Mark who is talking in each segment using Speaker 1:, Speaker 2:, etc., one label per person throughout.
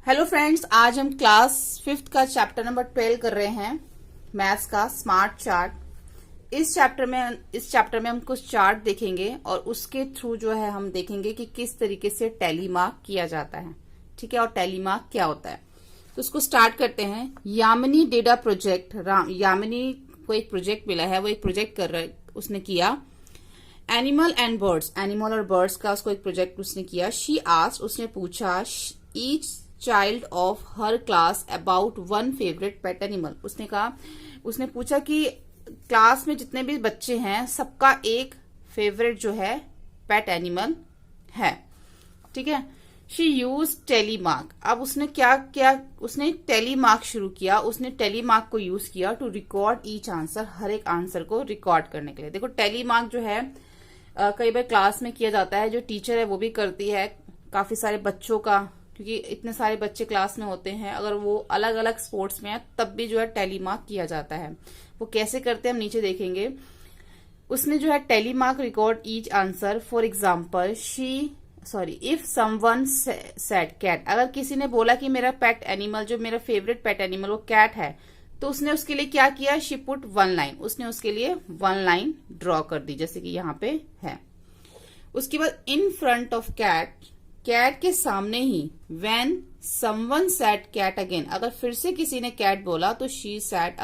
Speaker 1: Hello friends, आज हम class 5th का चैप्टर नंबर 12 कर रहे हैं, मैथ्स का स्मार्ट चार्ट। इस चैप्टर में हम कुछ चार्ट देखेंगे और उसके थ्रू जो है हम देखेंगे कि किस तरीके से टैली मार्क किया जाता है। ठीक है, और टैली मार्क क्या होता है तो उसको स्टार्ट करते हैं। Yamini did a project. Yamini को एक प्रोजेक्ट मिला है, वो एक प्रोजेक्ट कर रहा है, उसने किया। एनिमल एंड बर्ड्स, एनिमल और बर्ड्स का उसको एक प्रोजेक्ट उसने किया। शी आस्क्ड, उसने पूछा, each child of her class about one favourite pet animal. उसने पूछा कि क्लास में जितने भी बच्चे हैं सबका एक फेवरेट जो है पेट एनिमल है। ठीक है, शी यूज टेलीमार्क। अब उसने क्या किया, उसने टेलीमार्क शुरू किया। उसने टेलीमार्क को यूज किया टू रिकॉर्ड ईच आंसर, हर एक आंसर को रिकॉर्ड करने के लिए। देखो, टेलीमार्क जो है कई बार क्लास में किया जाता है, जो टीचर है वो भी करती है काफी सारे बच्चों का, क्योंकि इतने सारे बच्चे क्लास में होते हैं। अगर वो अलग अलग स्पोर्ट्स में है तब भी जो है टेलीमार्क किया जाता है। वो कैसे करते हैं हम नीचे देखेंगे। उसने जो है tally mark record each answer. For example, if someone said cat, अगर किसी ने बोला कि मेरा पेट एनिमल, जो मेरा फेवरेट पेट एनिमल वो कैट है, तो उसने उसके लिए क्या किया, शी पुट वन लाइन, उसने उसके लिए वन लाइन ड्रॉ कर दी, जैसे कि यहाँ पे है। उसके बाद in front of cat, cat के सामने ही, when someone said cat again, अगर फिर से किसी ने कैट बोला तो she said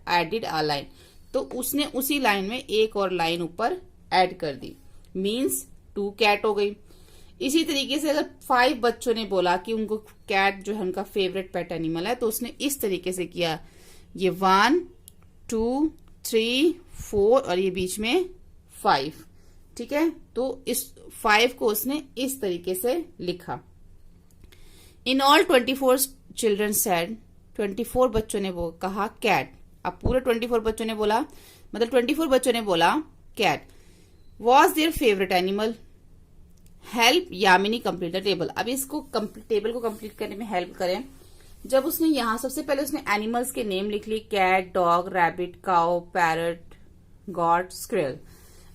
Speaker 1: added a line, तो उसने उसी लाइन में एक और लाइन ऊपर ऐड कर दी, मीन्स 2 कैट हो गई। इसी तरीके से अगर 5 बच्चों ने बोला कि उनको कैट जो है उनका फेवरेट पेट एनिमल है, तो उसने इस तरीके से किया, ये 1 2 3 4 और ये बीच में 5। ठीक है, तो इस 5 को उसने इस तरीके से लिखा। इन ऑल 24 चिल्ड्रन सेड, 24 बच्चों ने वो कहा कैट। अब पूरे 24 बच्चों ने बोला, मतलब 24 बच्चों ने बोला cat. Was their favourite animal. Help Yamini complete the table. अब इसको टेबल को कंप्लीट करने में हेल्प करें। जब उसने यहां सबसे पहले उसने एनिमल्स के नेम लिख लिए, cat, dog, rabbit, cow, parrot, goat, squirrel.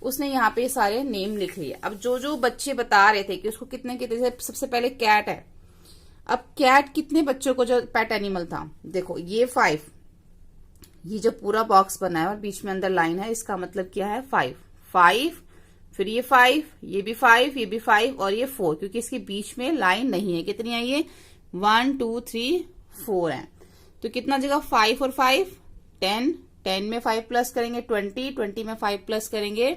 Speaker 1: उसने यहाँ पे सारे नेम लिख लिए। अब जो जो बच्चे बता रहे थे कि उसको कितने सबसे पहले कैट है। अब कैट कितने बच्चों को जो पेट एनिमल था, देखो ये 5, ये जो पूरा बॉक्स बना है और बीच में अंदर लाइन है, इसका मतलब क्या है 5, फिर ये 5, ये भी 5, ये भी 5 और ये 4, क्योंकि इसके बीच में लाइन नहीं है। कितनी है ये, 1 2 3 4 है। तो कितना जगह 5 और 5 10, 10 में 5 प्लस करेंगे 20, 20 में 5 प्लस करेंगे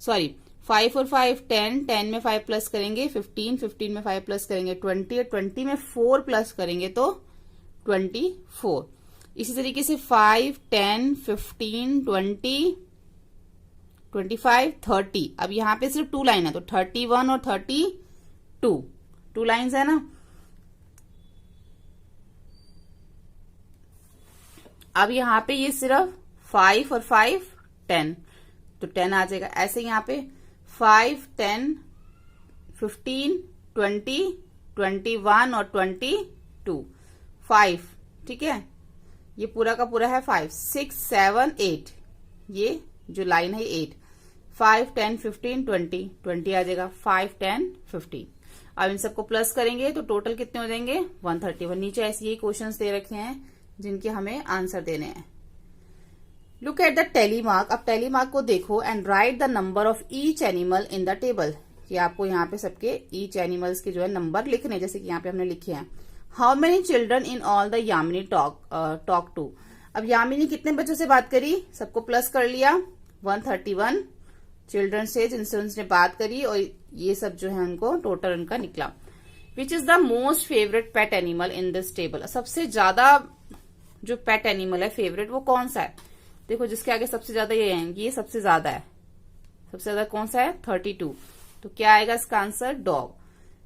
Speaker 1: 5 और 5 10, 10 में 5 प्लस करेंगे 15, 15 में 5 प्लस करेंगे 20 और 20 में 4 प्लस करेंगे तो 24। इसी तरीके से 5 10 15 20 25 30। अब यहाँ पे सिर्फ 2 लाइन है तो 31 और 32, 2 लाइन्स है ना। अब यहाँ पे ये सिर्फ 5 और 5 10, तो 10 आ जाएगा। ऐसे यहाँ पे 5 10 15 20 21 और 22 5। ठीक है, ये पूरा का पूरा है 5 6 7 8, ये जो लाइन है 8, 5 10 15 20 20 आ जाएगा, 5 10 15। अब इन सबको प्लस करेंगे तो टोटल कितने हो जाएंगे 131। नीचे ऐसे यही क्वेश्चंस दे रखे हैं जिनके हमें आंसर देने हैं। Look at the tally mark. अब टेलीमार्क को देखो and write the number of each animal in the table, कि आपको यहाँ पे सबके ईच एनिमल्स के जो है नंबर लिखने, जैसे कि यहाँ पे हमने लिखे हैं। How many children in all the Yamini talk to. अब यामिनी कितने बच्चों से बात करी, सबको प्लस कर लिया, 131 चिल्ड्रन से जिनसे उसने बात करी, और ये सब जो है उनको टोटल उनका निकला। Which is the most favourite pet animal in this table. सबसे ज्यादा जो पेट एनिमल है फेवरेट वो कौन सा है, देखो जिसके आगे सबसे ज्यादा ये है, ये सबसे ज्यादा है। सबसे ज्यादा कौन सा है 32, तो क्या आएगा इसका answer dog.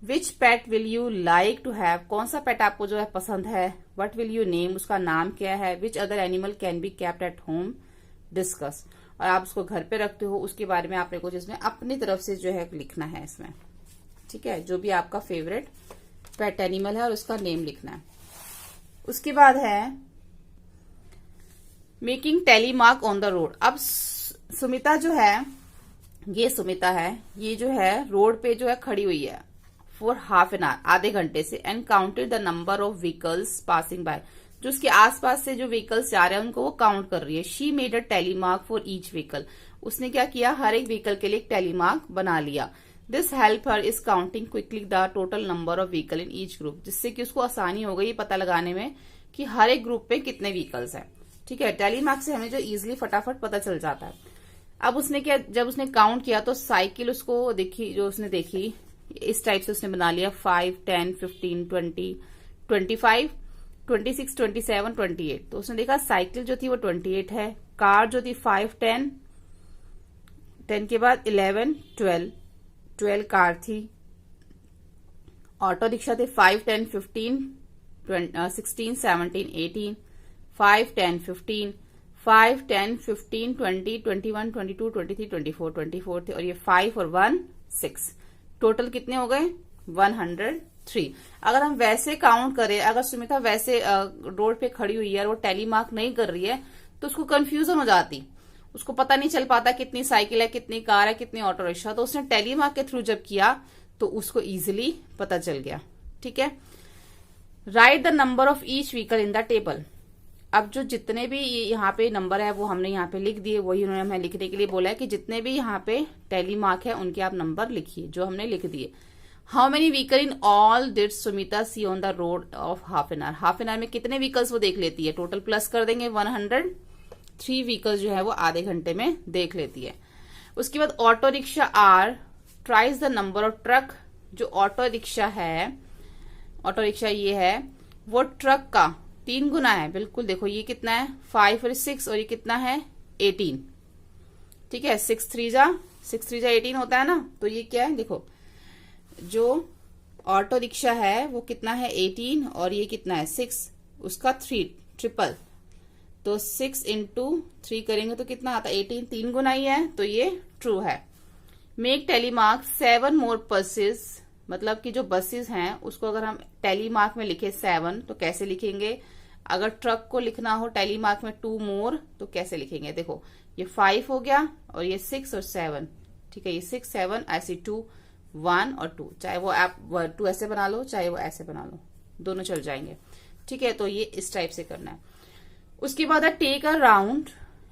Speaker 1: Which pet will you like to have, कौन सा पेट आपको जो है पसंद है। वट विल यू नेम, उसका नाम क्या है। Which other animal can be kept at home, discuss, और आप उसको घर पे रखते हो उसके बारे में आपने कुछ इसमें अपनी तरफ से जो है लिखना है इसमें। ठीक है, जो भी आपका फेवरेट पेट एनिमल है और उसका नेम लिखना है। उसके बाद है मेकिंग टेलीमार्क ऑन द रोड। अब सुमिता जो है, ये सुमिता है, ये जो है रोड पे जो है खड़ी हुई है, फॉर हाफ एन आवर, आधे घंटे से, and counted the number of vehicles passing by, जो उसके आसपास से जो व्हीकल्स जा रहे हैं उनको वो काउंट कर रही है। She made a tally mark for each vehicle, उसने क्या किया, हर एक व्हीकल के लिए एक टैली मार्क बना लिया। This help her is counting quickly the total number of vehicle in each group, जिससे कि उसको आसानी हो गई पता लगाने में कि हर एक ग्रुप पे कितने व्हीकल्स हैं। ठीक है, टैली मार्क से हमें जो इजिली फटाफट पता चल जाता है। अब उसने क्या, जब उसने काउंट किया तो साइकिल उसको देखी, जो उसने देखी इस टाइप से उसने बना लिया 5, 10, 15, 20, 25, 26, 27, 28। तो उसने देखा साइकिल जो थी वो 28 है, कार जो थी 5, 10, 10 के बाद 11, 12 कार थी, ऑटो रिक्शा थे 5, 10, 15, 16, 17, 18, 5, 10, 15, 5, 10, 15, 20, 21, 22, 23, 24 थे, और ये 5 और 1, 6, टोटल कितने हो गए 103। अगर हम वैसे काउंट करें, अगर सुमिता वैसे रोड पे खड़ी हुई है और वो टैली मार्क नहीं कर रही है तो उसको कंफ्यूजन हो जाती, उसको पता नहीं चल पाता कितनी साइकिल है, कितनी कार है, कितनी ऑटो रिक्शा। तो उसने टैली मार्क के थ्रू जब किया तो उसको इजिली पता चल गया। ठीक है, right the number of each vehicle in the table. अब जो जितने भी यहाँ पे नंबर है वो हमने यहाँ पे लिख दिए, वही उन्होंने हमें लिखने के लिए बोला है कि जितने भी यहाँ पे टैली मार्क है उनके आप नंबर लिखिए, जो हमने लिख दिए। How many vehicle in all did Sumita see on the road of half an hour, half an hour में कितने व्हीकल्स वो देख लेती है, टोटल प्लस कर देंगे 103 व्हीकल्स जो है वो आधे घंटे में देख लेती है। उसके बाद auto rickshaw are tries the number of truck, जो ऑटो रिक्शा है, ऑटो रिक्शा ये है, वो ट्रक का 3 गुना है। बिल्कुल देखो ये कितना है 5 और 6, और ये कितना है 18। ठीक है, 6 3 जा 18 होता है ना। तो ये क्या है, देखो जो ऑटो रिक्शा है वो कितना है 18, और ये कितना है 6, उसका 3 ट्रिपल, तो 6 इंटू 3 करेंगे तो कितना आता है 18, 3 गुना ही है, तो ये ट्रू है। मेक टैली मार्क 7 मोर बसेस, मतलब कि जो बसेस हैं उसको अगर हम टैली मार्क में लिखे 7 तो कैसे लिखेंगे, अगर ट्रक को लिखना हो टैली मार्क में 2 मोर तो कैसे लिखेंगे। देखो ये 5 हो गया और ये 6 और 7। ठीक है, ये 6 7 ऐसे 2 1 और 2, चाहे वो आप 2 ऐसे बना लो चाहे वो ऐसे बना लो, दोनों चल जाएंगे। ठीक है, तो ये इस टाइप से करना है। उसके बाद take a round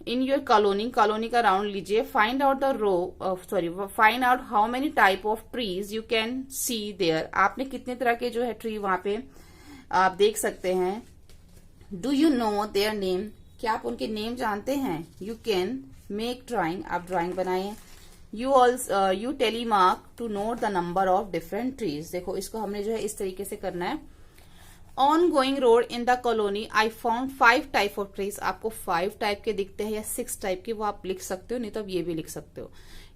Speaker 1: in your colony, colony का राउंड लीजिए। Find out the find out how many type of trees you can see there, आपने कितने तरह के जो है ट्री वहां पे आप देख सकते हैं। Do you know their name, क्या आप उनके नेम जानते हैं। यू कैन मेक ड्राइंग, आप ड्राइंग बनाइए। You tally mark to note the number of different trees, देखो इसको हमने जो है इस तरीके से करना है। On going road in the colony I found 5 type of trees, आपको 5 टाइप के दिखते हैं या 6 टाइप के, वो आप लिख सकते हो, नहीं तो आप ये भी लिख सकते हो।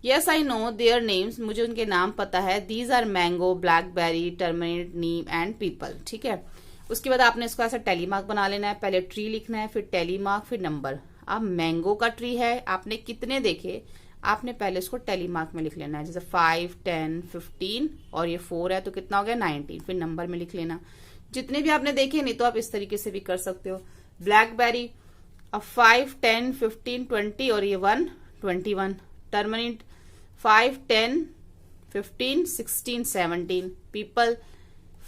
Speaker 1: Yes I know their names, मुझे उनके नाम पता है। These are mango, blackberry, turmeric, neem and peepal. ठीक है, उसके बाद आपने इसको ऐसा टैली मार्क बना लेना है, पहले ट्री लिखना है, फिर टैली मार्क, फिर नंबर। अब मैंगो का ट्री है, आपने कितने देखे, आपने पहले इसको टैली मार्क में लिख लेना है, जैसे 5 10 15 और ये 4 है तो कितना हो गया 19, फिर नंबर में लिख लेना जितने भी आपने देखे, नहीं तो आप इस तरीके से भी कर सकते हो। ब्लैकबेरी, अब 5 10 15 20 और ये 1 21। टर्मरिक 5 10 15 16 17। पीपल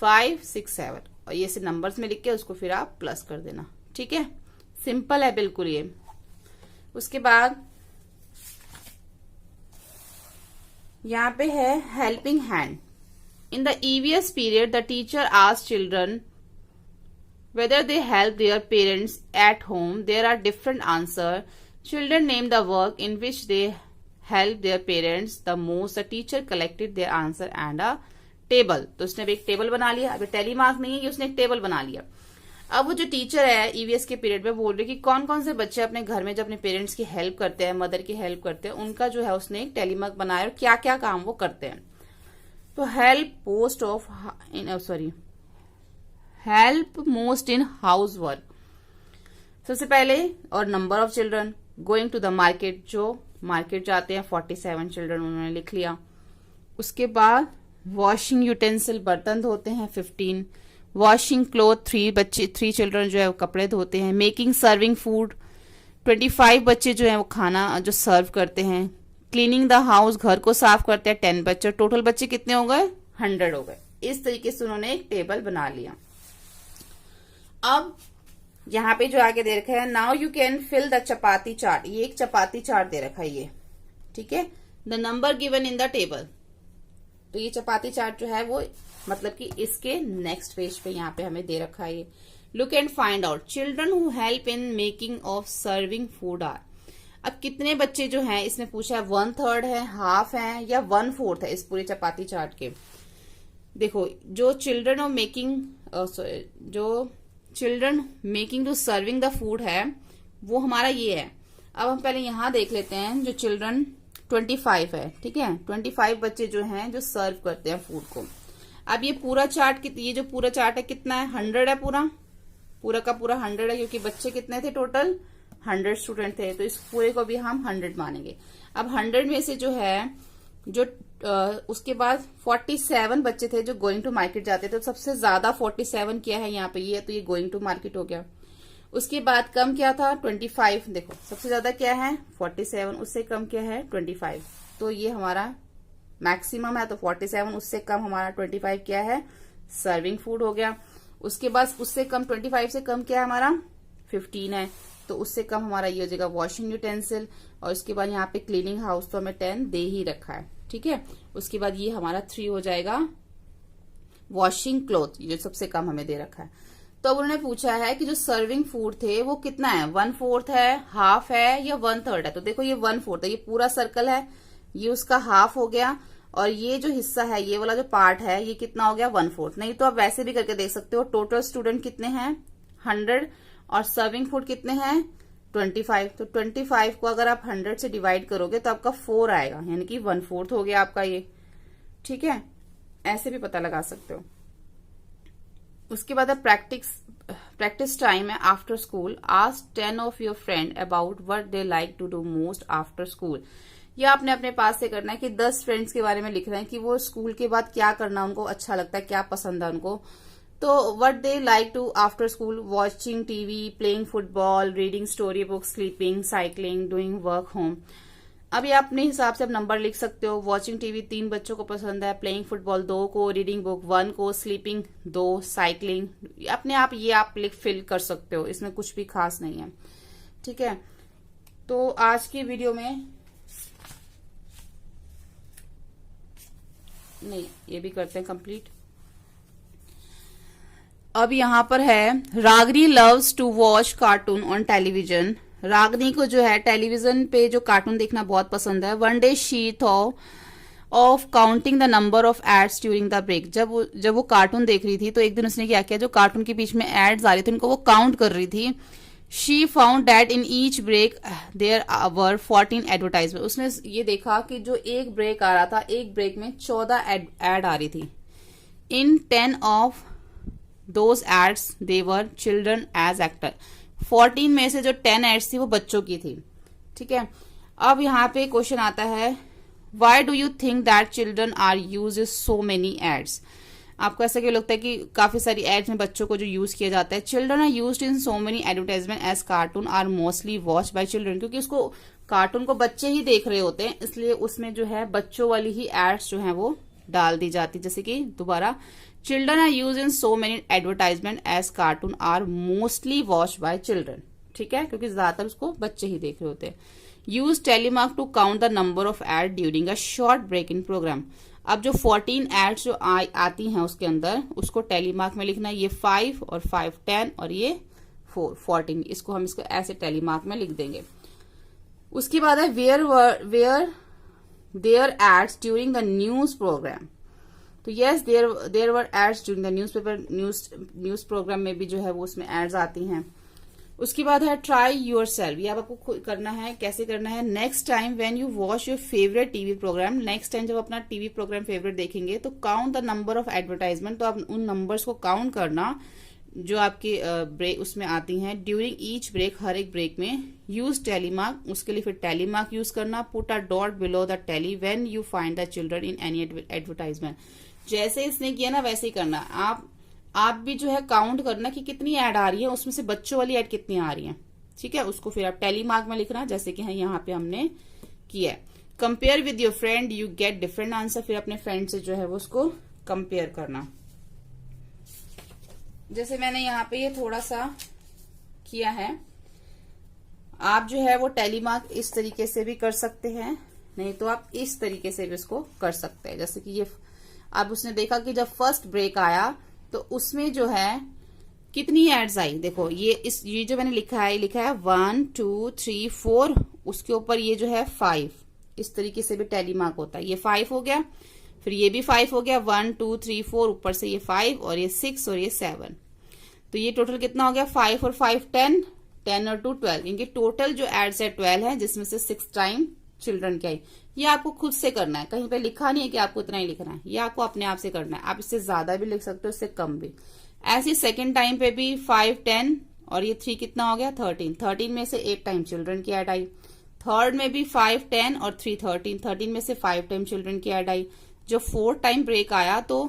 Speaker 1: 5 6 7, और ये से नंबर्स में लिख के उसको फिर आप प्लस कर देना। ठीक है, सिंपल है बिल्कुल ये। उसके बाद यहाँ पे है helping hand. In the EVS period, the teacher asked children whether they help their parents at home. There are different answers. Children named the work in which they help their parents the most. The teacher collected their answer and a table. तो उसने भी एक table बना लिया। अभी tally mark नहीं है, ये उसने एक टेबल बना लिया। अब वो जो टीचर है ईवीएस के पीरियड में बोल रही कि कौन कौन से बच्चे अपने घर में जब अपने पेरेंट्स की हेल्प करते हैं, मदर की हेल्प करते हैं, उनका जो है उसने एक टैली मार्क बनाया और क्या क्या काम वो करते हैं। तो help most in house work सबसे पहले, और number of children. Going to the market, जो मार्केट जाते हैं 47 चिल्ड्रन उन्होंने लिख लिया। उसके बाद वॉशिंग यूटेंसिल, बर्तन धोते हैं 15। वॉशिंग क्लोथ 3 चिल्ड्रन जो है वो कपड़े धोते हैं। मेकिंग सर्विंग फूड 25 बच्चे जो है वो खाना जो सर्व करते हैं। क्लीनिंग द हाउस, घर को साफ करते हैं 10 बच्चे। टोटल बच्चे कितने हो गए 100 हो गए। इस तरीके से उन्होंने एक टेबल बना लिया। अब यहाँ पे जो आगे दे रखा है, now you can fill the chapati chart, ये एक चपाती चार्ट दे रखा है ये, ठीक है, the number given in the table. तो ये चपाती चार्ट जो है वो मतलब कि इसके नेक्स्ट पेज पे यहाँ पे हमें दे रखा है ये। Look and find out children who help in making of serving food are. अब कितने बच्चे जो हैं इसमें पूछा है, 1/3 है, हाफ है या 1/4 है इस पूरे चपाती चार्ट के। देखो जो चिल्ड्रन ऑफ मेकिंग जो children making to serving the food है वो हमारा ये है। अब हम पहले यहां देख लेते हैं, जो चिल्ड्रन 25 है, ठीक है, 25 बच्चे जो हैं जो सर्व करते हैं फूड को। अब ये पूरा चार्ट, ये जो पूरा चार्ट है कितना है, 100 है, पूरा का पूरा 100 है, क्योंकि बच्चे कितने थे टोटल, 100 स्टूडेंट थे, तो इस पूरे को भी हम 100 मानेंगे। अब 100 में से जो है जो उसके बाद 47 बच्चे थे जो गोइंग टू मार्केट जाते थे, तो सबसे ज्यादा 47 क्या है यहाँ पे, ये तो ये गोइंग टू मार्केट हो गया। उसके बाद कम क्या था, 25, देखो सबसे ज्यादा क्या है 47, उससे कम क्या है 25, तो ये हमारा मैक्सिमम है, तो 47 उससे कम हमारा 25 क्या है, सर्विंग फूड हो गया। उसके बाद उससे कम 25 से कम क्या है हमारा 15 है, तो उससे कम हमारा ये हो जाएगा वॉशिंग यूटेंसिल। और उसके बाद यहाँ पे क्लीनिंग हाउस तो हमें 10 दे ही रखा है, ठीक है। उसके बाद ये हमारा 3 हो जाएगा वॉशिंग क्लोथ, ये सबसे कम हमें दे रखा है। तो अब उन्होंने पूछा है कि जो सर्विंग फूड थे वो कितना है, 1/4 है, हाफ है या 1/3 है। तो देखो ये 1/4 है, ये पूरा सर्कल है, ये उसका हाफ हो गया, और ये जो हिस्सा है, ये वाला जो पार्ट है, ये कितना हो गया 1/4। नहीं तो आप वैसे भी करके देख सकते हो, टोटल स्टूडेंट कितने हैं 100 और सर्विंग फूड कितने हैं 25। तो 25 को अगर आप 100 से डिवाइड करोगे तो आपका 4 आएगा, यानी कि 1/4 हो गया आपका ये, ठीक है, ऐसे भी पता लगा सकते हो। उसके बाद प्रैक्टिस टाइम है after school. Ask 10 of your friend about what they like to do most after school. या आपने अपने पास से करना है कि 10 फ्रेंड्स के बारे में लिख रहे हैं कि वो स्कूल के बाद क्या करना उनको अच्छा लगता है, क्या पसंद है उनको। तो what they like to after school, watching TV, playing football, reading story book, sleeping, cycling, doing work home. अभी आप अपने हिसाब से आप नंबर लिख सकते हो। वॉचिंग टीवी 3 बच्चों को पसंद है, प्लेइंग फुटबॉल 2 को, रीडिंग बुक 1 को, स्लीपिंग 2, साइकिलिंग अपने आप ये आप फिल कर सकते हो, इसमें कुछ भी खास नहीं है, ठीक है। तो आज की वीडियो में नहीं, ये भी करते हैं कंप्लीट। अब यहाँ पर है, Ragini loves to watch cartoon on television. Ragini को जो है टेलीविजन पे जो कार्टून देखना बहुत पसंद है। One day she thought of counting the number of ads during the break. जब वो कार्टून देख रही थी तो एक दिन उसने क्या किया, जो कार्टून के बीच में एड्स आ रही थी उनको वो काउंट कर रही थी। She found that in each break there were 14 advertisement. उसने ये देखा कि जो एक ब्रेक आ रहा था, एक ब्रेक में 14 एड आ रही थी। In 10 of those ads they were children as actor. 14 में से जो 10 एड्स थी वो बच्चों की थी, ठीक है। अब यहाँ पे क्वेश्चन आता है, why do you think that children are use so many ads. आपको ऐसा क्यों लगता है कि काफी सारी एड्स में बच्चों को जो यूज किया जाता है। Children are used in so many advertisement as cartoon are mostly watch by children. क्योंकि उसको कार्टून को बच्चे ही देख रहे होते हैं, इसलिए उसमें जो है बच्चों वाली ही एड्स जो है वो डाल दी जाती। जैसे कि दोबारा, children are use in so many advertisement as cartoon are mostly watch by children, ठीक है, क्योंकि ज्यादातर उसको बच्चे ही देख रहे होते हैं। Use tally mark to count the number of ad during a short break in programme. अब जो 14 एड्स जो आती हैं उसके अंदर, उसको टेलीमार्क में लिखना है। ये 5 और 5 10 और ये 4 14, इसको हम इसको ऐसे टेलीमार्क में लिख देंगे। उसके बाद है were there ads during the news programme. तो yes, there were ads during the news programme में भी जो है वो उसमें एड्स आती हैं। उसके बाद है ट्राई योर सेल्फ। ये आपको करना है, कैसे करना है, next time when you watch your favourite TV programme. Next time जब अपना टीवी प्रोग्राम फेवरेट देखेंगे तो count the number of advertisement. तो आप उन नंबर्स को काउंट करना जो आपके ब्रेक उसमें आती हैं। ड्यूरिंग ईच ब्रेक, हर एक ब्रेक में। यूज टेलीमार्क, उसके लिए फिर टेलीमार्क यूज करना। Put a dot below the tally when you find the children in any advertisement. जैसे इसने किया ना वैसे ही करना। आप भी जो है काउंट करना कि कितनी ऐड आ रही है, उसमें से बच्चों वाली ऐड कितनी आ रही है, ठीक है। उसको फिर आप टेलीमार्क में लिखना, जैसे कि यहाँ पे हमने किया है। Compare with your friend, you get different answer. फिर अपने फ्रेंड से जो है वो उसको कंपेयर करना। जैसे मैंने यहाँ पे ये थोड़ा सा किया है, आप जो है वो टैली मार्क इस तरीके से भी कर सकते हैं, नहीं तो आप इस तरीके से भी इसको कर सकते हैं। जैसे कि ये अब उसने देखा कि जब फर्स्ट ब्रेक आया तो उसमें जो है कितनी एड्स आई। देखो ये जो मैंने लिखा है 1 2 3 4, उसके ऊपर ये जो है 5, इस तरीके से भी टैली मार्क होता है। ये 5 हो गया, फिर ये भी 5 हो गया, 1 2 3 4, ऊपर से ये 5 और ये 6 और ये 7, तो ये टोटल कितना हो गया 5 और 5 10, 10 और 2 12। इनके टोटल जो एड्स है 12 है, जिसमें से 6 टाइम चिल्ड्रन की आई। ये आपको खुद से करना है, कहीं पे लिखा नहीं है कि आपको इतना ही लिखना है, ये आपको अपने आप से करना है। आप इससे ज्यादा भी लिख सकते हो, इससे कम भी। ऐसे सेकेंड टाइम पे भी 5 10 और ये 3 कितना हो गया 13, 13 में से 8 टाइम चिल्ड्रन की एड आई। थर्ड में भी 5 10 और 3 13, 13 में से 5 टाइम चिल्ड्रन की एड आई। जो 4 टाइम ब्रेक आया तो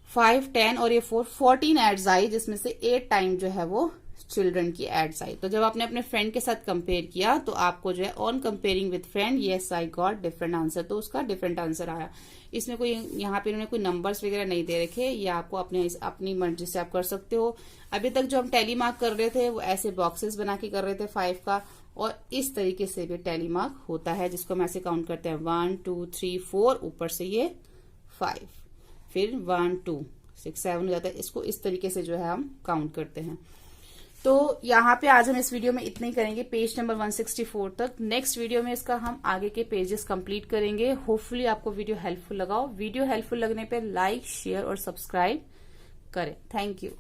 Speaker 1: 5 10 और ये 4 14 एड्स आई, जिसमें से 8 टाइम जो है वो चिल्ड्रन की एड्स आई। तो जब आपने अपने फ्रेंड के साथ कंपेयर किया तो आपको जो है on comparing with friend yes I got different answer, तो उसका डिफरेंट आंसर आया। इसमें कोई यहाँ पे इन्होंने कोई नंबर्स वगैरह नहीं दे रखे, ये आपको अपनी मर्जी से आप कर सकते हो। अभी तक जो हम टैली मार्क कर रहे थे वो ऐसे बॉक्सेस बना के कर रहे थे 5 का, और इस तरीके से भी टैली मार्क होता है, जिसको हम ऐसे काउंट करते हैं 1 2 3 4, ऊपर से ये 5, फिर 1 2 6 7 हो जाता है। इसको इस तरीके से जो है हम काउंट करते हैं। तो यहाँ पे आज हम इस वीडियो में इतना ही करेंगे, पेज नंबर 164 तक। नेक्स्ट वीडियो में इसका हम आगे के पेजेस कंप्लीट करेंगे। होपफुली आपको वीडियो हेल्पफुल लगा हो। वीडियो हेल्पफुल लगने पे लाइक शेयर और सब्सक्राइब करें। Thank you.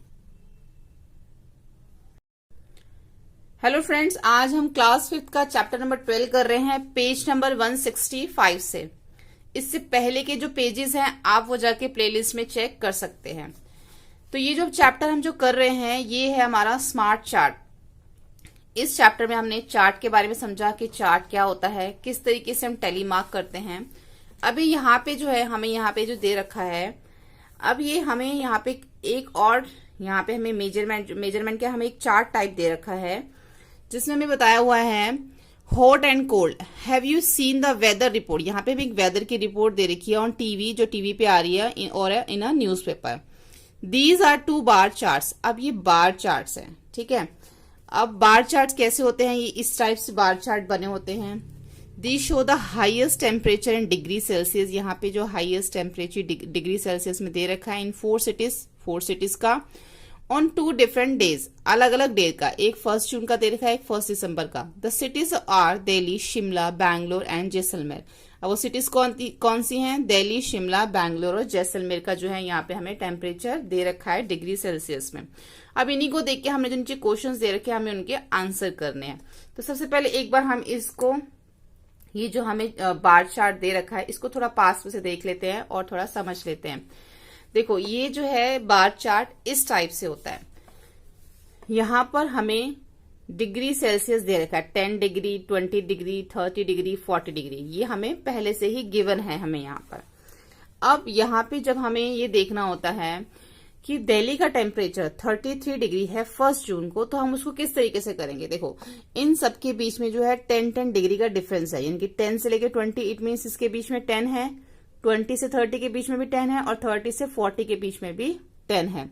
Speaker 1: हेलो फ्रेंड्स, आज हम क्लास 5th का चैप्टर नंबर 12 कर रहे हैं, पेज नंबर 165 से। इससे पहले के जो पेजेस हैं आप वो जाके प्लेलिस्ट में चेक कर सकते हैं। तो ये जो चैप्टर हम जो कर रहे हैं ये है हमारा स्मार्ट चार्ट। इस चैप्टर में हमने चार्ट के बारे में समझा कि चार्ट क्या होता है, किस तरीके से हम टैली मार्क करते हैं। अभी यहाँ पे जो है हमें यहाँ पे जो दे रखा है, अब ये हमें यहाँ पे एक और यहाँ पे हमें मेजरमेंट का हमें एक चार्ट टाइप दे रखा है, जिसमें हमें बताया हुआ है hot and cold. Have you seen the weather report. यहाँ पे भी एक वेदर की रिपोर्ट दे रखी है ऑन टीवी, जो टीवी पे आ रही है, और in a newspaper. These are 2 bar charts. अब ये बार चार्ट्स हैं, ठीक है। अब बार चार्ट्स कैसे होते हैं, ये इस टाइप से बार चार्ट बने होते हैं। These show the highest temperature in degree Celsius. यहाँ पे जो हाईएस्ट टेम्परेचर डिग्री सेल्सियस में दे रखा है इन 4 सिटीज का, ऑन 2 डिफरेंट डेज, अलग अलग डे का। एक 1 जून का दे रखा है, एक 1 दिसंबर का। The cities are Delhi, Shimla, Bangalore and Jaisalmer. अब वो सिटीज कौन सी हैं? दिल्ली, शिमला, बैंगलोर और जैसलमेर का जो है यहाँ पे हमें टेम्परेचर दे रखा है डिग्री सेल्सियस में। अब इन्हीं को देख के हमने जो नीचे क्वेश्चंस दे रखे हैं हमें उनके आंसर करने हैं। तो सबसे पहले एक बार हम इसको, ये जो हमें बार चार्ट दे रखा है, इसको थोड़ा पास से देख लेते हैं और थोड़ा समझ लेते हैं। देखो ये जो है बार चार्ट इस टाइप से होता है। यहाँ पर हमें डिग्री सेल्सियस दे रखा है, 10 डिग्री, 20 डिग्री, 30 डिग्री, 40 डिग्री, ये हमें पहले से ही गिवन है हमें यहाँ पर। अब यहाँ पे जब हमें ये देखना होता है कि दिल्ली का टेम्परेचर 33 डिग्री है 1 जून को, तो हम उसको किस तरीके से करेंगे। देखो इन सब के बीच में जो है 10 डिग्री का डिफरेंस है, यानी कि 10 से लेके 20, इट मीन्स इसके बीच में 10 है, 20 से 30 के बीच में भी 10 है, और 30 से 40 के बीच में भी 10 है।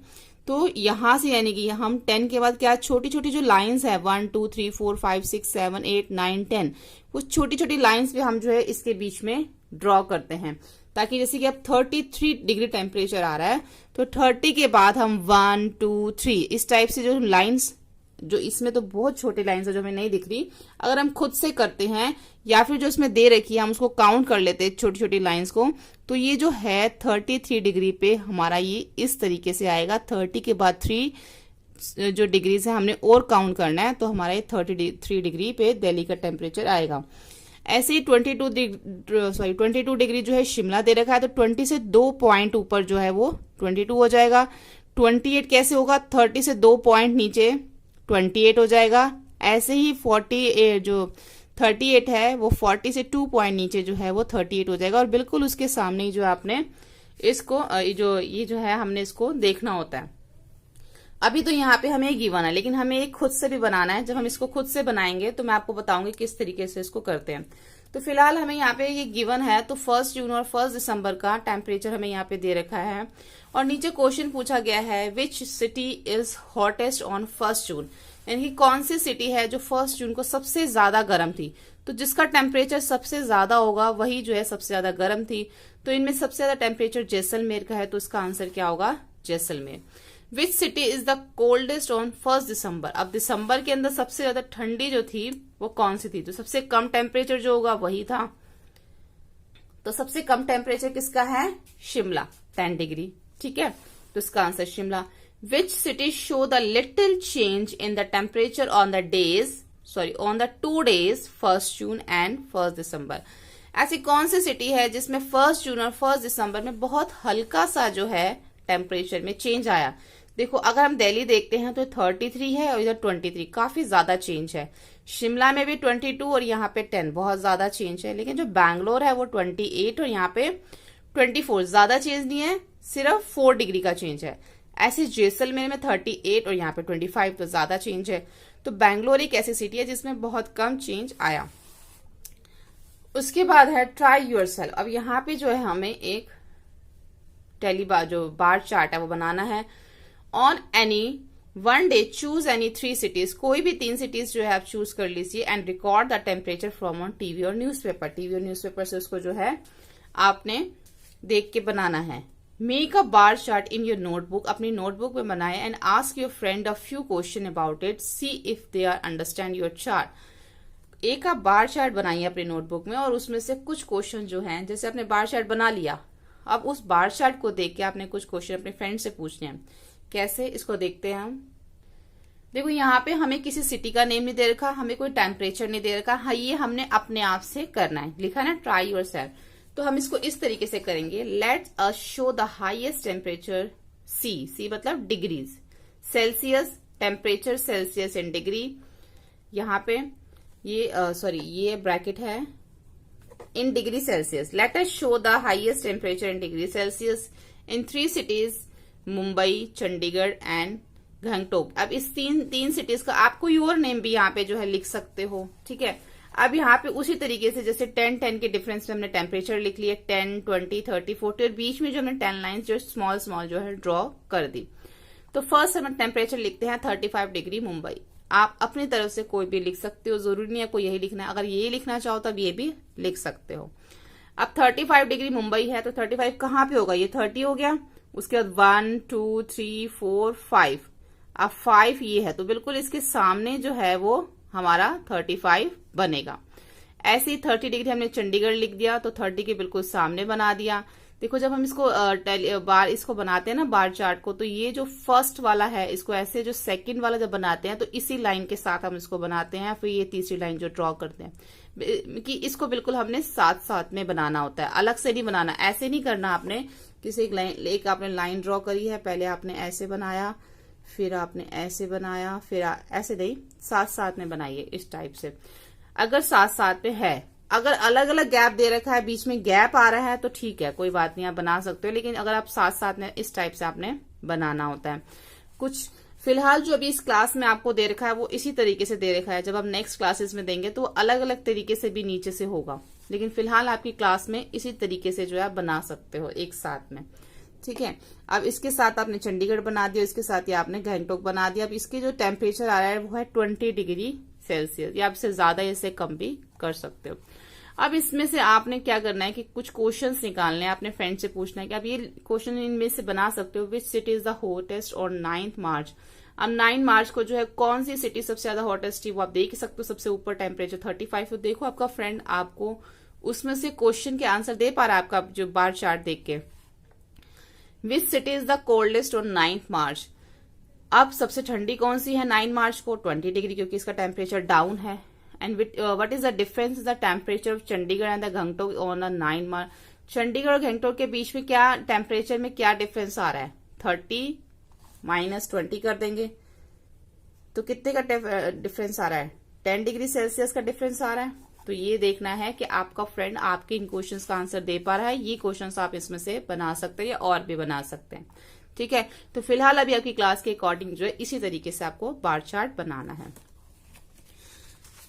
Speaker 1: तो यहां से यानी कि हम 10 के बाद क्या, छोटी छोटी जो लाइंस है 1 2 3 4 5 6 7 8 9 10, वो छोटी छोटी लाइंस भी हम जो है इसके बीच में ड्रॉ करते हैं, ताकि जैसे कि अब 33 डिग्री टेम्परेचर आ रहा है तो 30 के बाद हम 1 2 3 इस टाइप से जो लाइंस, जो इसमें तो बहुत छोटी लाइंस है जो हमें नहीं दिख रही, अगर हम खुद से करते हैं या फिर जो इसमें दे रखी है हम उसको काउंट कर लेते हैं छोटी छोटी लाइंस को, तो ये जो है 33 डिग्री पे हमारा ये इस तरीके से आएगा। 30 के बाद 3 जो डिग्रीज है हमने और काउंट करना है, तो हमारा ये 33 डिग्री पे दिल्ली का टेम्परेचर आएगा। ऐसे ही 22 डिग्री जो है शिमला दे रखा है, तो 20 से 2 पॉइंट ऊपर जो है वो 22 हो जाएगा। 28 कैसे होगा, 30 से 2 पॉइंट नीचे 28 हो जाएगा। ऐसे ही 48 जो 38 है वो 40 से 2 पॉइंट नीचे जो है वो 38 हो जाएगा, और बिल्कुल उसके सामने ही जो आपने इसको ये जो है हमने इसको देखना होता है। अभी तो यहाँ पे हमें गिवन है, लेकिन हमें एक खुद से भी बनाना है। जब हम इसको खुद से बनाएंगे तो मैं आपको बताऊंगी किस तरीके से इसको करते हैं। तो फिलहाल हमें यहाँ पे ये गिवन है, तो 1 जून और 1 दिसंबर का टेम्परेचर हमें यहाँ पे दे रखा है। और नीचे क्वेश्चन पूछा गया है which city is hottest on 1 जून, यानी कि कौन सी सिटी है जो 1 जून को सबसे ज्यादा गर्म थी। तो जिसका टेम्परेचर सबसे ज्यादा होगा वही जो है सबसे ज्यादा गर्म थी। तो इनमें सबसे ज्यादा टेम्परेचर जैसलमेर का है, तो इसका आंसर क्या होगा, Jaisalmer. Which city is the coldest on 1 दिसंबर, अब दिसंबर के अंदर सबसे ज्यादा ठंडी जो थी वो कौन सी थी, तो सबसे कम टेम्परेचर जो होगा वही था। तो सबसे कम टेम्परेचर किसका है, शिमला 10 डिग्री, ठीक है। तो इसका answer Shimla. Which city show the little change in the temperature on the on the 2 days 1 June and 1 दिसंबर। ऐसी कौन सी सिटी है जिसमें 1 जून और 1 दिसंबर में बहुत हल्का सा जो है टेम्परेचर में चेंज आया। देखो अगर हम दिल्ली देखते हैं तो 33 है और इधर 23, काफी ज्यादा चेंज है। शिमला में भी 22 और यहाँ पे 10, बहुत ज्यादा चेंज है। लेकिन जो बैंगलोर है वो 28 और यहाँ पे 24, ज्यादा चेंज नहीं है, सिर्फ 4 डिग्री का चेंज है। ऐसे जैसलमेर में 38 और यहाँ पे 25, तो ज्यादा चेंज है। तो बैंगलोर एक ऐसी सिटी है जिसमें बहुत कम चेंज आया। उसके बाद है ट्राई योरसेल्फ। अब यहाँ पे जो है हमें एक जो बार चार्ट है वो बनाना है। On any one day choose any 3 cities, कोई भी 3 cities जो है आप चूज कर लीजिए and record the temperature from on TV और न्यूज़पेपर। टीवी और न्यूज़पेपर से उसको जो है आपने देख के बनाना है। Make a bar chart in your notebook, अपनी नोटबुक में बनाए and ask your friend a few question about it, see if they are understand your chart. एक आप बार चार्ट बनाइए अपनी नोटबुक में और उसमें से कुछ क्वेश्चन जो हैं, जैसे आपने बार चार्ट बना लिया, अब उस बार चार्ट को देख के आपने कुछ क्वेश्चन अपने फ्रेंड से पूछने हैं। कैसे, इसको देखते हैं हम। देखो यहाँ पे हमें किसी सिटी का नेम नहीं दे रखा, हमें कोई टेम्परेचर नहीं दे रखा, हाँ ये हमने अपने आप से करना है, लिखा ना ट्राई योरसेल्फ। तो हम इसको इस तरीके से करेंगे। Let us show the highest temperature C मतलब degrees, Celsius temperature Celsius in degree, यहाँ पे ये ब्रैकेट है in degree Celsius. Let us show the highest temperature in degree Celsius in 3 cities, Mumbai, Chandigarh and Gangtok. अब इस तीन सिटीज का आपको योर नेम भी यहाँ पे जो है लिख सकते हो, ठीक है। अब यहाँ पे उसी तरीके से जैसे 10 के डिफरेंस में हमने टेम्परेचर लिख लिया, 10, 20, 30, 40 और बीच में जो हमने 10 लाइन्स जो स्मॉल जो है ड्रॉ कर दी। तो फर्स्ट हम टेम्परेचर लिखते हैं 35 डिग्री मुंबई। आप अपनी तरफ से कोई भी लिख सकते हो, जरूरी नहीं है कोई यही लिखना है, अगर ये लिखना चाहो तब ये भी लिख सकते हो। अब 35 डिग्री मुंबई है तो 35 कहाँ पे होगा, ये 30 हो गया। उसके बाद 1, 2, 3, 4, 5, अब 5 ये है तो बिल्कुल इसके सामने जो है वो हमारा 35 बनेगा। ऐसे ही 30 डिग्री हमने चंडीगढ़ लिख दिया तो 30 के बिल्कुल सामने बना दिया। देखो जब हम इसको बनाते हैं ना बार चार्ट को, तो ये जो फर्स्ट वाला है इसको ऐसे, जो सेकंड वाला जब बनाते हैं तो इसी लाइन के साथ हम इसको बनाते हैं, फिर ये तीसरी लाइन जो ड्रॉ करते हैं कि इसको बिल्कुल हमने साथ साथ में बनाना होता है, अलग से नहीं बनाना। ऐसे नहीं करना आपने, किसी एक आपने लाइन ड्रॉ करी है, पहले आपने ऐसे बनाया, फिर आपने ऐसे बनाया, फिर ऐसे नहीं, साथ साथ में बनाइए इस टाइप से। अगर साथ साथ में है, अगर अलग अलग गैप दे रखा है, बीच में गैप आ रहा है तो ठीक है, कोई बात नहीं, आप बना सकते हो। लेकिन अगर आप साथ साथ में इस टाइप से आपने बनाना होता है। कुछ फिलहाल जो अभी इस क्लास में आपको दे रखा है वो इसी तरीके से दे रखा है, जब आप नेक्स्ट क्लासेस में देंगे तो अलग अलग तरीके से भी नीचे से होगा, लेकिन फिलहाल आपकी क्लास में इसी तरीके से जो है आप बना सकते हो एक साथ में, ठीक है। अब इसके साथ आपने चंडीगढ़ बना दिया, इसके साथ ही आपने गंगटोक बना दिया। अब इसके जो टेम्परेचर आ रहा है वो है 20 डिग्री सेल्सियस, या आपसे ज्यादा इससे कम भी कर सकते हो। अब इसमें से आपने क्या करना है कि कुछ क्वेश्चंस निकालने हैं, अपने फ्रेंड से पूछना है कि आप ये क्वेश्चन इनमें से बना सकते हो। Which city is the hottest on 9 मार्च। अब 9 मार्च को जो है कौन सी सिटी सबसे ज्यादा हॉटेस्ट थी वो आप देख सकते हो। सबसे ऊपर टेम्परेचर 35, तो देखो आपका फ्रेंड आपको उसमें से क्वेश्चन के आंसर दे पा रहा है आपका जो बार चार्ट देख के। Which city is the coldest on 9 मार्च। अब सबसे ठंडी कौन सी है 9 मार्च को, 20 डिग्री, क्योंकि इसका टेम्परेचर डाउन है। And what is the difference in the temperature of Chandigarh and the Gangtok on a 9 मार्च। चंडीगढ़ और गंगटोक के बीच में क्या टेम्परेचर में क्या डिफरेंस आ रहा है, 30 - 20 कर देंगे तो कितने का डिफरेंस आ रहा है, 10 डिग्री सेल्सियस का डिफरेंस आ रहा है। तो ये देखना है कि आपका फ्रेंड आपके इन क्वेश्चंस का आंसर दे पा रहा है। ये क्वेश्चंस आप इसमें से बना सकते हैं या और भी बना सकते हैं, ठीक है। तो फिलहाल अभी आपकी क्लास के अकॉर्डिंग जो है इसी तरीके से आपको बार चार्ट बनाना है।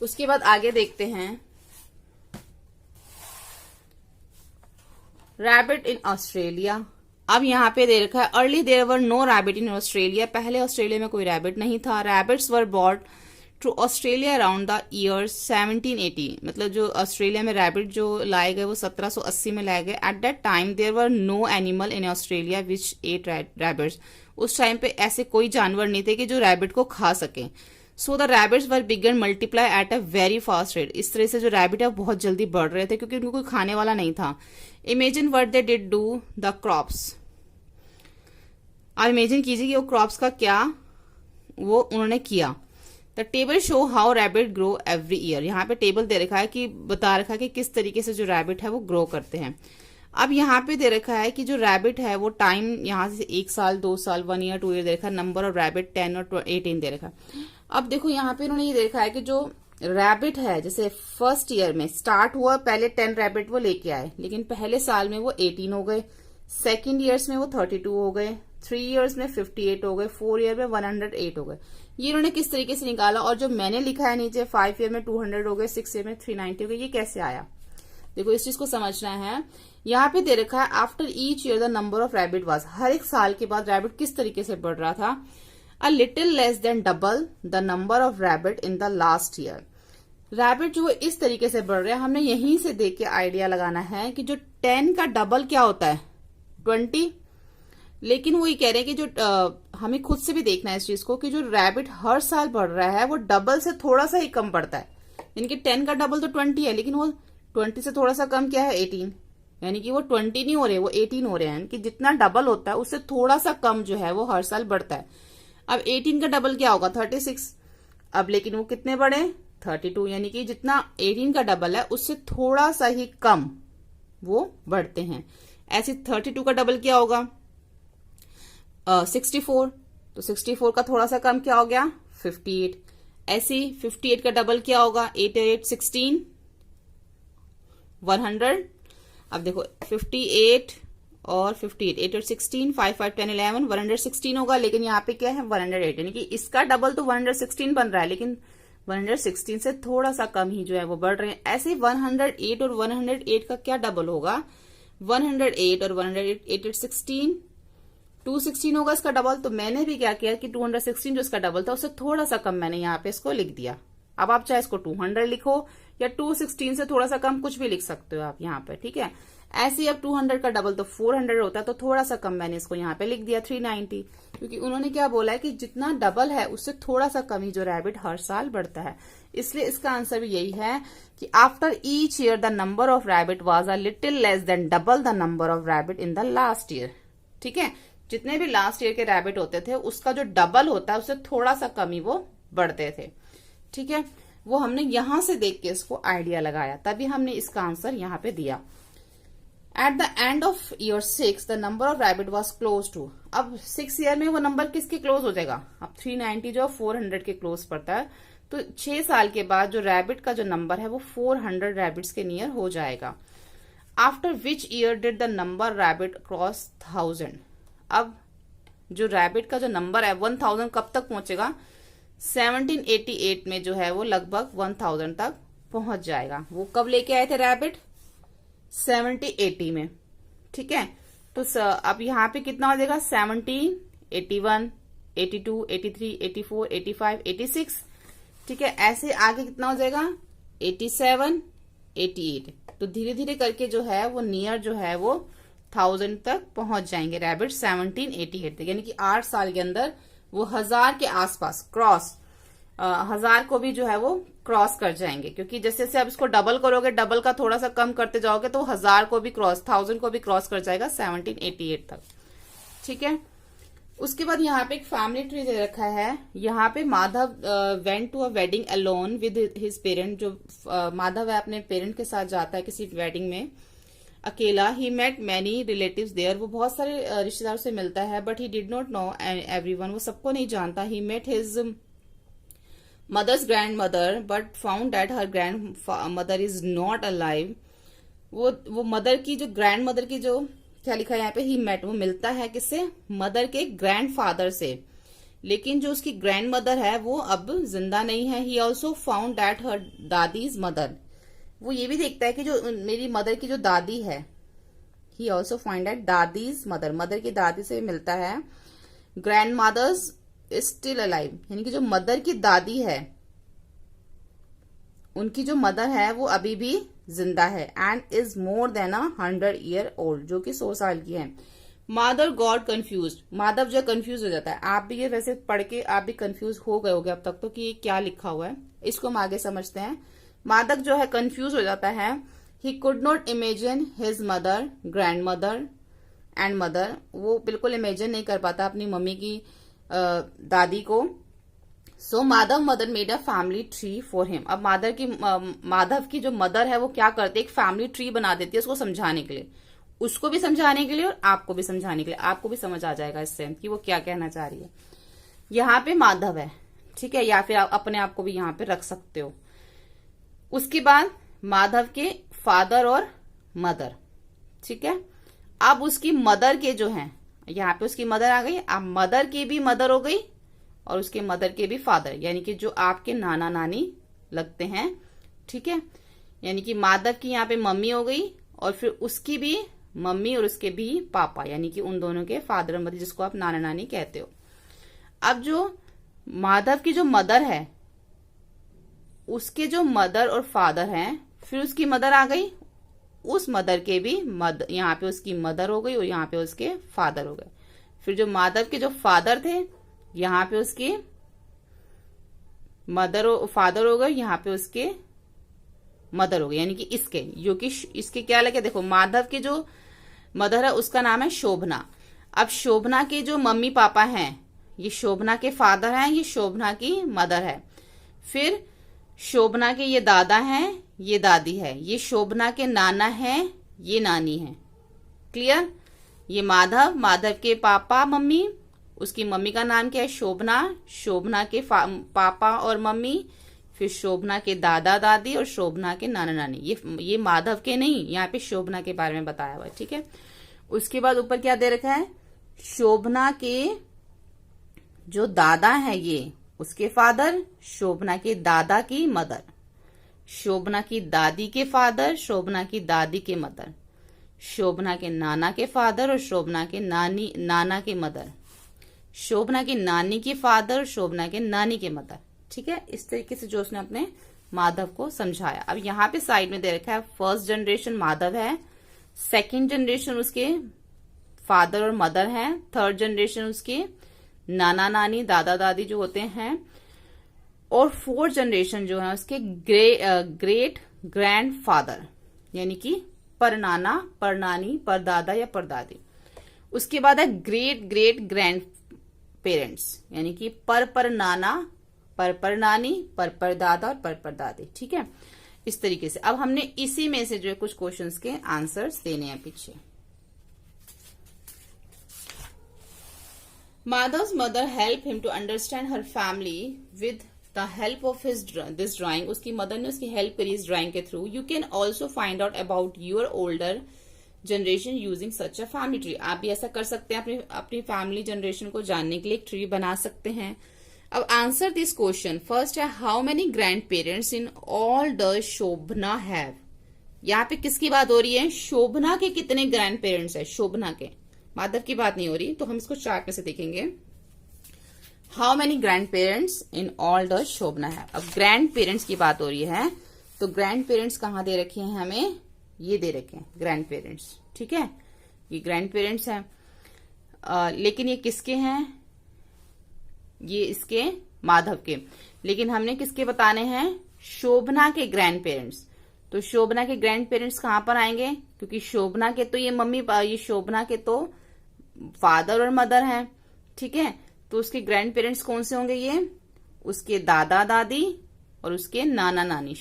Speaker 1: उसके बाद आगे देखते हैं रैबिट इन ऑस्ट्रेलिया। अब यहाँ पे दे रखा है early there were no rabbit in Australia, पहले ऑस्ट्रेलिया में कोई रैबिट नहीं था। Rabbits were bought to Australia around the year 1780, मतलब जो ऑस्ट्रेलिया में रैबिट जो लाए गए वो 1780 में लाए गए। At that time there were no animal in Australia which eat rabbits, उस टाइम पे ऐसे कोई जानवर नहीं थे कि जो रैबिट को खा सके। So the rabbits were began multiply at a very fast rate, इस तरह से जो रैबिट है बहुत जल्दी बढ़ रहे थे क्योंकि उनको कोई खाने वाला नहीं था। Imagine what they did do the crops, आप इमेजिन कीजिए कि वो क्रॉप्स का क्या वो उन्होंने किया। The table show how rabbit grow every year, यहाँ पे टेबल दे रखा है कि बता रखा है कि किस तरीके से जो रैबिट है वो ग्रो करते हैं। अब यहाँ पे दे रखा है कि जो रैबिट है वो टाइम यहाँ से 1 साल 2 साल 1 ईयर 2 ईयर दे रखा है। नंबर ऑफ रैबिट 10 और 18 दे रखा है। अब देखो यहाँ पे उन्होंने ये दे रखा है कि जो रैबिट है जैसे फर्स्ट ईयर में स्टार्ट हुआ, पहले 10 रैबिट वो लेके आए, लेकिन पहले साल में वो 18 हो गए, सेकेंड ईयर्स में वो 32 हो गए, 3 इयर्स में 58 हो गए, 4 ईयर में 108 हो गए। ये इन्होंने किस तरीके से निकाला, और जो मैंने लिखा है नीचे 5 ईयर में 200 हो गए, 6 ईयर में 390 हो गए, ये कैसे आया? देखो इस चीज को समझना है। यहाँ पे दे रखा है after each year the number of rabbit was, हर एक साल के बाद रैबिट किस तरीके से बढ़ रहा था। A little less than double the number of rabbit in the last year, rabbit जो इस तरीके से बढ़ रहे हैं। हमने यहीं से देख के आइडिया लगाना है कि जो 10 का डबल क्या होता है 20, लेकिन वो ये कह रहे हैं कि जो हमें खुद से भी देखना है इस चीज को कि जो रैबिट हर साल बढ़ रहा है वो डबल से थोड़ा सा ही कम बढ़ता है। यानी कि 10 का डबल तो 20 है, लेकिन वो 20 से थोड़ा सा कम क्या है 18, यानी कि वो 20 नहीं हो रहे वो 18 हो रहे हैं। कि जितना डबल होता है उससे थोड़ा सा कम जो है वो हर साल बढ़ता है। अब 18 का डबल क्या होगा 36, अब लेकिन वो कितने बढ़े 32, यानी कि जितना 18 का डबल है उससे थोड़ा सा ही कम वो बढ़ते हैं। ऐसे 32 का डबल क्या होगा 64, तो 64 का थोड़ा सा कम क्या हो गया 58। ऐसे 58 का डबल क्या होगा 8 8 16 100। अब देखो 58 और 58 8 और 16 5 5 10 11 116 होगा, लेकिन यहाँ पे क्या है 108, यानी कि इसका डबल तो 116 बन रहा है, लेकिन 116 से थोड़ा सा कम ही जो है वो बढ़ रहे हैं। ऐसे 108 और 108 का क्या डबल होगा 108 और 108 8 8 16 216 होगा इसका डबल। तो मैंने भी क्या किया कि 216 जो इसका डबल था उससे थोड़ा सा कम मैंने यहाँ पे इसको लिख दिया। अब आप चाहे इसको 200 लिखो या 216 से थोड़ा सा कम कुछ भी लिख सकते हो आप यहाँ पे, ठीक है। ऐसे ही अब 200 का डबल तो 400 होता है, तो थोड़ा सा कम मैंने इसको यहाँ पे लिख दिया 390, क्योंकि उन्होंने क्या बोला है कि जितना डबल है उससे थोड़ा सा कम ही जो रैबिट हर साल बढ़ता है। इसलिए इसका आंसर भी यही है कि after each year the number of rabbit was a little less than double the number of rabbit in the last year, ठीक है। जितने भी लास्ट ईयर के रैबिट होते थे उसका जो डबल होता है उससे थोड़ा सा कम ही वो बढ़ते थे, ठीक है। वो हमने यहां से देख के इसको आइडिया लगाया, तभी हमने इसका आंसर यहाँ पे दिया। At the end of year 6 the number of rabbit was close to, अब 6 ईयर में वो नंबर किसके क्लोज हो जाएगा, अब 390 जो 400 के क्लोज पड़ता है, तो 6 साल के बाद जो रैबिट का जो नंबर है वो 400 रैबिट्स के नियर हो जाएगा। After which year did the number rabbit cross 1000, अब जो रैबिट का जो नंबर है 1000 कब तक पहुंचेगा 1788 में जो है वो लगभग 1000 तक पहुंच जाएगा। वो कब लेके आए थे रैबिट 1780 में, ठीक है। तो अब यहाँ पे कितना हो जाएगा 17 81 82 83 84 85 86, ठीक है। ऐसे आगे कितना हो जाएगा 87 88, तो धीरे धीरे करके जो है वो नियर जो है वो 1000 तक पहुंच जाएंगे रैबिट 1788 तक, यानी कि 8 साल के अंदर वो 1000 के आसपास क्रॉस 1000 को भी जो है वो क्रॉस कर जाएंगे, क्योंकि जैसे जैसे अब इसको डबल करोगे डबल का थोड़ा सा कम करते जाओगे तो 1000 को भी क्रॉस 1000 को भी क्रॉस कर जाएगा 1788 तक, ठीक है। उसके बाद यहाँ पे एक फैमिली ट्री दे रखा है। यहाँ पे Madhav went to a wedding alone with his parent, जो माधव है अपने पेरेंट के साथ जाता है किसी वेडिंग में अकेला। He met many relatives there, वो बहुत सारे रिश्तेदारों से मिलता है, but he did not know everyone, वो सबको नहीं जानता। He met his mother's grandmother but found that her grandmother is not alive. वो मदर की जो ग्रैंड मदर की जो क्या लिखा है यहाँ पे, ही मेट, वो मिलता है किससे मदर के ग्रैंड फादर से, लेकिन जो उसकी ग्रैंड मदर है वो अब जिंदा नहीं है। He also found that her dadi's mother, वो ये भी देखता है कि जो मेरी मदर की जो दादी है, he also find that dadi's mother, mother की दादी से मिलता है। Grandmothers is still alive, यानी कि जो मदर की दादी है, उनकी जो मदर है वो अभी भी जिंदा है। And is more than 100 year old, जो कि 100 साल की है। माधव गॉड कंफ्यूज, माधव जो कंफ्यूज हो जाता है। आप भी ये वैसे पढ़ के आप भी कंफ्यूज हो गए होगे अब तक तो कि ये क्या लिखा हुआ है, इसको हम आगे समझते हैं। माधव जो है कंफ्यूज हो जाता है। He could not imagine his mother, grand mother and mother, वो बिल्कुल इमेजिन नहीं कर पाता अपनी मम्मी की दादी को। So Madhav mother made a family tree for him. अब माधव की जो मदर है वो क्या करती है, एक फैमिली ट्री बना देती है उसको समझाने के लिए, उसको भी समझाने के लिए और आपको भी समझाने के लिए। आपको भी समझ आ जाएगा इससे कि वो क्या कहना चाह रही है। यहाँ पे माधव है, ठीक है, या फिर आप अपने आप को भी यहाँ पे रख सकते हो। उसके बाद माधव के फादर और मदर, ठीक है। अब उसकी मदर के जो हैं, यहाँ पे उसकी मदर आ गई, अब मदर की भी मदर हो गई और उसके मदर के भी फादर, यानी कि जो आपके नाना नानी लगते हैं, ठीक है। यानी कि माधव की यहाँ पे मम्मी हो गई और फिर उसकी भी मम्मी और उसके भी पापा, यानी कि उन दोनों के फादर और मदर, जिसको आप नाना नानी कहते हो। अब जो माधव की जो मदर है, उसके जो मदर और फादर हैं, फिर उसकी मदर आ गई, उस मदर के भी यहाँ पे उसकी मदर हो गई और यहाँ पे उसके फादर हो गए। फिर जो माधव के जो फादर थे, यहाँ पे उसके मदर फादर हो गए, यहाँ पे उसके मदर हो गई, यानी कि इसके, जो कि इसके क्या लगे, देखो माधव की जो मदर है उसका नाम है शोभना। अब शोभना के जो मम्मी पापा हैं, ये शोभना के फादर हैं, ये शोभना की मदर है। फिर शोभना के ये दादा हैं, ये दादी है। ये शोभना के नाना हैं, ये नानी है। क्लियर। ये माधव के पापा मम्मी, उसकी मम्मी का नाम क्या है, शोभना, शोभना के पापा और मम्मी, फिर शोभना के दादा दादी और शोभना के नाना नानी। ये माधव के नहीं, यहाँ पे शोभना के बारे में बताया हुआ है, ठीक है। उसके बाद ऊपर क्या दे रखा है, शोभना के जो दादा है ये उसके फादर, शोभना के दादा की मदर, शोभना की दादी के फादर, शोभना की दादी के मदर, शोभना के नाना के फादर और शोभना के नाना के मदर, शोभना की नानी के फादर, शोभना के नानी के मदर, ठीक है। इस तरीके से जो उसने अपने माधव को समझाया। अब यहाँ पे साइड में दे रखा है फर्स्ट जनरेशन माधव है, सेकंड जनरेशन उसके फादर और मदर हैं, थर्ड जनरेशन उसके नाना नानी दादा दादी जो होते हैं, और फोर्थ जनरेशन जो है उसके ग्रेट ग्रैंड फादर, यानी कि परनाना, परनानी, परदादा या परदादी। उसके बाद है ग्रेट ग्रेट ग्रैंड पेरेंट्स, यानी कि पर नाना, पर नानी, पर दादा और पर दादी, ठीक है। इस तरीके से अब हमने इसी में से जो है कुछ क्वेश्चंस के आंसर्स देने हैं पीछे। Madhav's mother helped him to understand her family with the help of this drawing. उसकी मदर ने उसकी हेल्प करी इस ड्राइंग के through. You can also find out about your older generation using such a family tree. आप भी ऐसा कर सकते हैं, अपनी फैमिली जनरेशन को जानने के लिए एक ट्री बना सकते हैं। अब आंसर दिस क्वेश्चन। फर्स्ट है how many grandparents in all the Shobhana have. यहाँ पे किसकी बात हो रही है, शोभना के कितने ग्रैंड पेरेंट्स है, शोभना के, माधव की बात नहीं हो रही। तो हम इसको चार्ट में से देखेंगे। How many grandparents in all the Shobhana है। अब ग्रैंड पेरेंट्स की बात हो रही है, तो ग्रैंड पेरेंट्स कहाँ दे रखे हैं हमें, ये दे रखे हैं ग्रैंड पेरेंट्स, ठीक है। ये ग्रैंड पेरेंट्स हैं, लेकिन ये किसके हैं, ये इसके माधव के, लेकिन हमने किसके बताने हैं, शोभना के ग्रैंड पेरेंट्स। तो शोभना के ग्रैंड पेरेंट्स कहां पर आएंगे, क्योंकि शोभना के तो ये मम्मी, ये शोभना के तो फादर और मदर हैं, ठीक है। तो उसके ग्रैंड पेरेंट्स कौन से होंगे, ये उसके दादा दादी और उसके नाना नानी।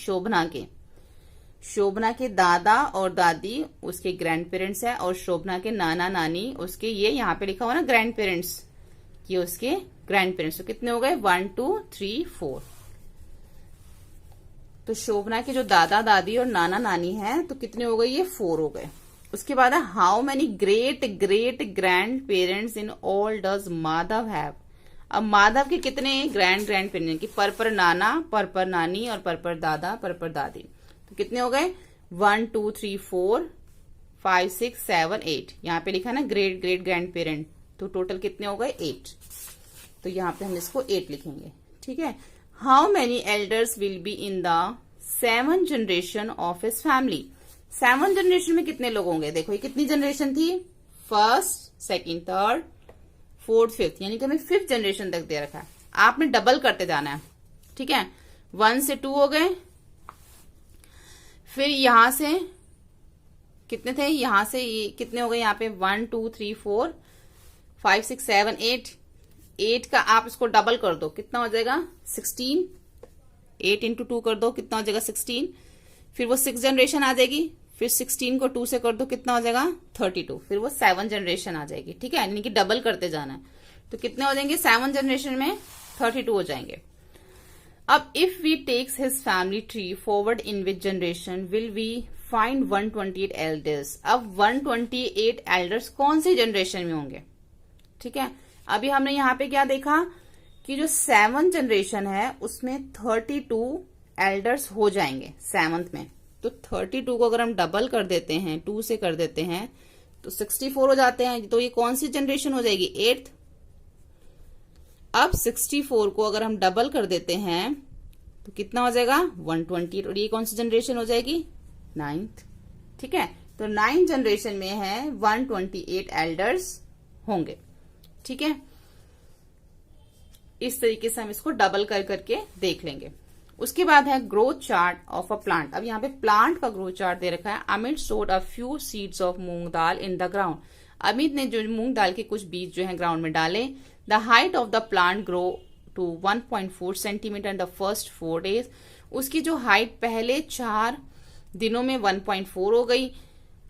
Speaker 1: शोभना के दादा और दादी उसके ग्रैंड पेरेंट्स है, और शोभना के नाना नानी उसके, ये यहाँ पे लिखा हुआ ना ग्रैंड पेरेंट्स, ये उसके ग्रैंड पेरेंट्स। तो कितने हो गए, 1 2 3 4। तो शोभना के जो दादा दादी और नाना नानी है, तो कितने हो गए, ये 4 हो गए। उसके बाद है how many great great grand parents in all does Madhav have. अब माधव के कितने ग्रैंड पेरेंट्स, की पर नाना, पर नानी और पर दादा, पर दादी। तो कितने हो गए, 1 2 3 4 5, 6, 7, 8। यहाँ पे लिखा है ना ग्रेट ग्रेट ग्रैंड पेरेंट, तो टोटल कितने हो गए 8। तो यहाँ पे हम इसको 8 लिखेंगे। ठीक है। How many elders will be in the 7th generation of his family. 7th generation में कितने लोग होंगे? देखो ये कितनी जनरेशन थी, 1st, 2nd, 3rd, 4th, 5th, यानी कि हमें 5th जनरेशन तक दे रखा है। आपने डबल करते जाना है। ठीक है। 1 से 2 हो गए, फिर यहां से कितने थे, यहां से ये कितने हो गए, यहाँ पे 1, 2, 3, 4, 5, 6, 7, 8। 8 का आप इसको डबल कर दो, कितना हो जाएगा 16। 8 इंटू 2 कर दो, कितना हो जाएगा 16। फिर वो 6 जनरेशन आ जाएगी, फिर 16 को 2 से कर दो, कितना हो जाएगा 32। फिर वो 7 जनरेशन आ जाएगी। ठीक है, यानी कि डबल करते जाना है। तो कितने हो जाएंगे 7 जनरेशन में 32 हो जाएंगे। अब if we takes his family tree forward in which generation will we find 128 elders. अब 128 एल्डर्स कौन सी जनरेशन में होंगे? ठीक है, अभी हमने यहाँ पे क्या देखा कि जो 7th जनरेशन है उसमें 32 एल्डर्स हो जाएंगे 7th में। तो 32 को अगर हम डबल कर देते हैं, 2 से कर देते हैं, तो 64 हो जाते हैं। तो ये कौन सी जनरेशन हो जाएगी 8th। अब 64 को अगर हम डबल कर देते हैं तो कितना हो जाएगा 128, और ये कौन सी जनरेशन हो जाएगी 9th। ठीक है, तो 9th जनरेशन में है 128 एल्डर्स होंगे। ठीक है, इस तरीके से हम इसको डबल कर करके देख लेंगे। उसके बाद है growth chart of a plant. अब यहाँ पे प्लांट का ग्रोथ चार्ट दे रखा है। अमित सोड a few seeds of moong dal in the ground. Amit ने जो मूंग दाल के कुछ बीज जो है ग्राउंड में डाले। The height of the plant grow to 1.4 centimetre in the first 4 days. उसकी जो हाइट पहले 4 दिनों में 1.4 हो गई।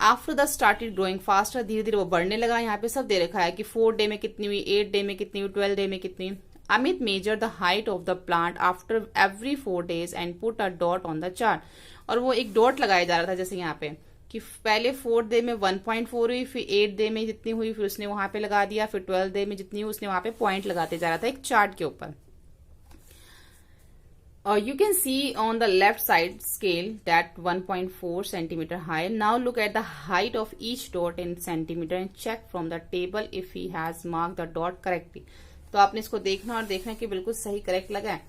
Speaker 1: After the started growing faster, धीरे धीरे वो बढ़ने लगा। यहाँ पे सब दे रखा है कि 4 डे में कितनी हुई, 8 डे में कितनी हुई, 12 डे में कितनी। Amit measure the height of the plant after every 4 days and put a dot on the chart. और वो एक डॉट लगाया जा रहा था, जैसे यहाँ पे कि पहले 4 डे में 1.4 हुई, फिर 8 डे में जितनी हुई फिर उसने वहां पे लगा दिया, फिर 12 डे में जितनी हुई उसने वहां पे पॉइंट लगाते जा रहा था एक चार्ट के ऊपर। You can see on the left side scale that 1.4 centimeter high. Now look at the height of each dot in centimeter and check from the table if he has marked the dot correctly. तो आपने इसको देखना और देखना कि बिल्कुल सही correct लगा है।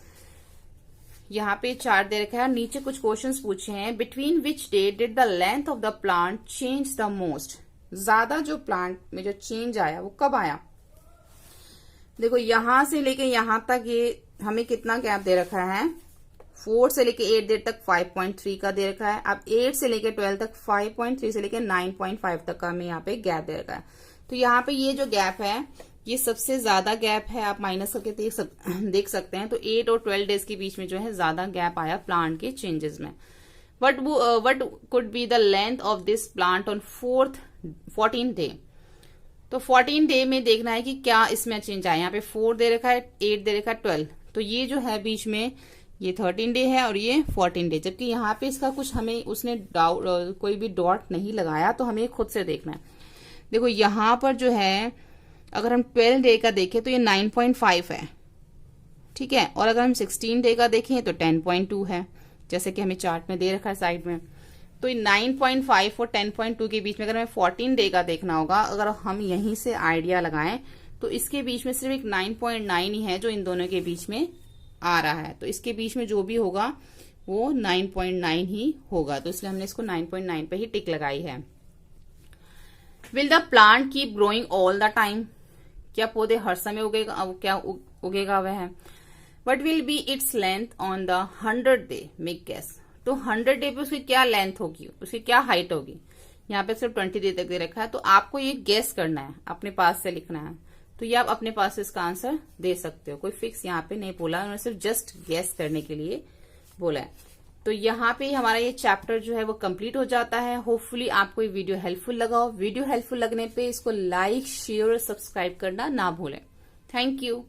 Speaker 1: यहाँ पे चार्ट दे रखा है, नीचे कुछ क्वेश्चंस पूछे हैं। Between which day did the length of the plant change the most. ज्यादा जो प्लांट में जो चेंज आया वो कब आया? देखो यहां से लेके यहां तक ये हमें कितना गैप दे रखा है, 4 से लेके 8 डेट तक 5.3 का दे रखा है। अब 8 से लेके 12 तक 5.3 से लेके 9.5 तक का हमें यहाँ पे गैप दे रखा है। तो यहाँ पे ये जो गैप है ये सबसे ज्यादा गैप है, आप माइनस करके देख सकते हैं। तो 8 और 12 डेज के बीच में जो है ज्यादा गैप आया प्लांट के चेंजेस में। What could be the length of this plant on 14th day. तो 14 डे में देखना है कि क्या इसमें चेंज आया। यहाँ पे 4 दे रखा है, 8 दे रखा है, 12। तो ये जो है बीच में ये 13 डे है और ये 14 डे, जबकि यहाँ पे इसका कुछ हमें उसने कोई भी डॉट नहीं लगाया, तो हमें खुद से देखना है। देखो यहाँ पर जो है अगर हम 12 डे का देखें तो ये 9.5 है। ठीक है, और अगर हम 16 डे का देखें तो 10.2 है, जैसे कि हमें चार्ट में दे रखा है साइड में। तो 9.5 और 10.2 के बीच में अगर हमें 14 डे का देखना होगा, अगर हम यहीं से आइडिया लगाएं तो इसके बीच में सिर्फ एक 9.9 ही है जो इन दोनों के बीच में आ रहा है। तो इसके बीच में जो भी होगा वो 9.9 ही होगा, तो इसलिए हमने इसको 9.9 पे ही टिक लगाई है। Will the plant keep growing all the time. क्या पौधे हर समय उगेगा, क्या उगेगा वह है। What will be its length on the 100 day, make guess. तो 100 डे पे उसकी क्या लेंथ होगी, उसकी क्या हाइट होगी। यहाँ पे सिर्फ 20 डे तक दे रखा है, तो आपको ये गेस करना है, अपने पास से लिखना है। तो ये आप अपने पास से इसका आंसर दे सकते हो, कोई फिक्स यहाँ पे नहीं बोला, उन्होंने सिर्फ जस्ट गेस करने के लिए बोला है। तो यहाँ पे हमारा ये चैप्टर जो है वो कंप्लीट हो जाता है। होपफुली आपको ये वीडियो हेल्पफुल लगा हो। वीडियो हेल्पफुल लगने पे इसको लाइक, शेयर और सब्सक्राइब करना ना भूलें। Thank you.